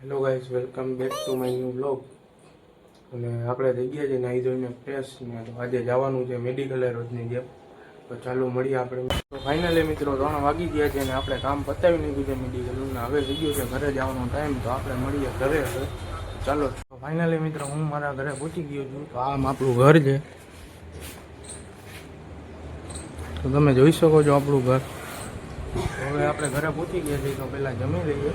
Hello guys, welcome back to my new blog. અને આપણે થઈ ગયા છીએ નાહી ધોઈને ફ્રેશ ને આજે જવાનું છે મેડિકલે રોજની જેમ. તો ચાલો મળીએ આપણે. તો ફાઇનલી મિત્રો 3 વાગી ગયા છે અને આપણે કામ પતાવી લીધું છે મેડિકલનું ને હવે થઈ ગયો છે ઘરે જવાનો ટાઈમ. તો આપણે મળીએ ઘરે હવે. ચાલો. તો ફાઇનલી મિત્રો હું મારા ઘરે પહોંચી ગયો છું. તો આમ આપણું ઘર છે. તો તમે જોઈ શકો છો આપણું ઘર. તો હવે આપણે ઘરે પહોંચી ગયા છીએ. તો પહેલાં જમી લઈએ,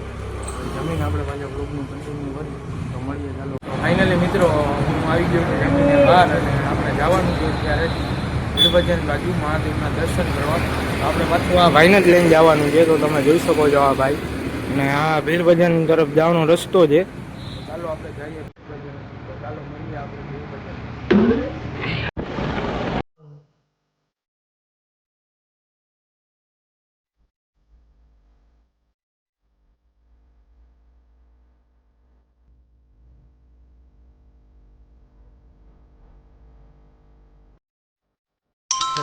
જમીને આપણે પાછા બ્લોગનું કન્ટિન્યુ કરીએ. તો મળીએ ચાલો. ફાઇનલી મિત્રો હું આવી ગયો છું જમીને બહાર અને આપણે જવાનું છે ત્યારે વીરભજન બાજુ મહાદેવના દર્શન કરવા. તો આપણે પાછું આ ભાઈને જ લઈને જવાનું છે. તો તમે જોઈ શકો છો આ ભાઈ, અને આ વીરભજન તરફ જવાનો રસ્તો છે. ચાલો આપણે જઈએ વીરભજન. તો ચાલો મળીએ આપણે વીરભજન.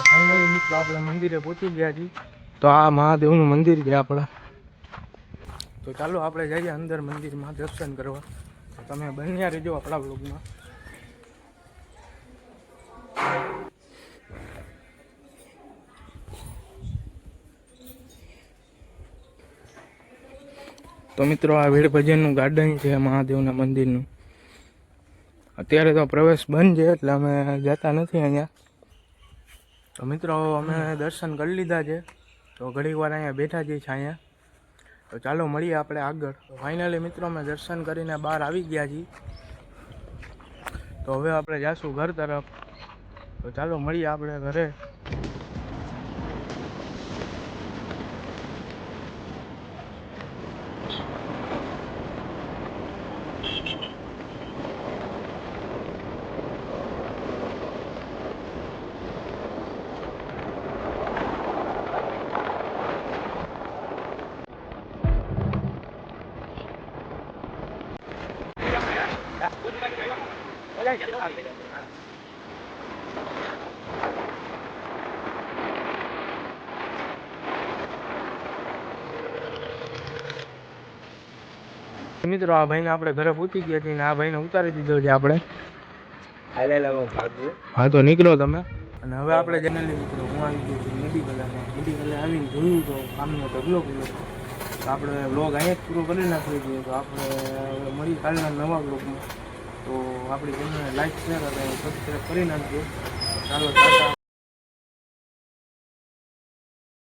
ફાઇનલી મિત્રો આપણે મંદિરે પહોંચી ગયા છીએ. તો આ મહાદેવનું મંદિર છે આપણા. તો ચાલો આપણે જઈએ અંદર મંદિરમાં દર્શન કરવા. તો તમે બન્યા રહેજો આપણા બ્લોગમાં. તો મિત્રો આ વીરભજનનું ગાર્ડન છે મહાદેવના મંદિરનું. અત્યારે તો પ્રવેશ બંધ છે એટલે અમે જતા નથી અહીંયા. તો મિત્રો અમે દર્શન કરી લીધા છે. તો ઘડીક વાર અહીંયા બેઠા જઈએ છીએ અહીંયા. તો ચાલો મળીએ આપણે આગળ. ફાઇનલી મિત્રો અમે દર્શન કરીને બહાર આવી ગયા છીએ. તો હવે આપણે જાશું ઘર તરફ. તો ચાલો મળીએ આપણે ઘરે. મિત્રો આ ભાઈને આપણે ઘરે પહોંચી ગયા છીએ. આ ભાઈને ઉતારી દીધો છે આપણે. હા તો નીકળો તમે. અને હવે આપણે જનરલી મિત્રો હું આવી ગયો છું મેડિકલે આવીને જોયું તો કામનો ઢગલો કર્યો. તો આપણે બ્લોગ અહીંયા જ પૂરો કરી નાખીએ છીએ. તો આપણે હવે મળી કાલના નવા બ્લોગમાં. તો આપણી ચેનલને લાઈક શેર અને સબસ્ક્રાઈબ કરી નાખજો. ચાલો ટાટા.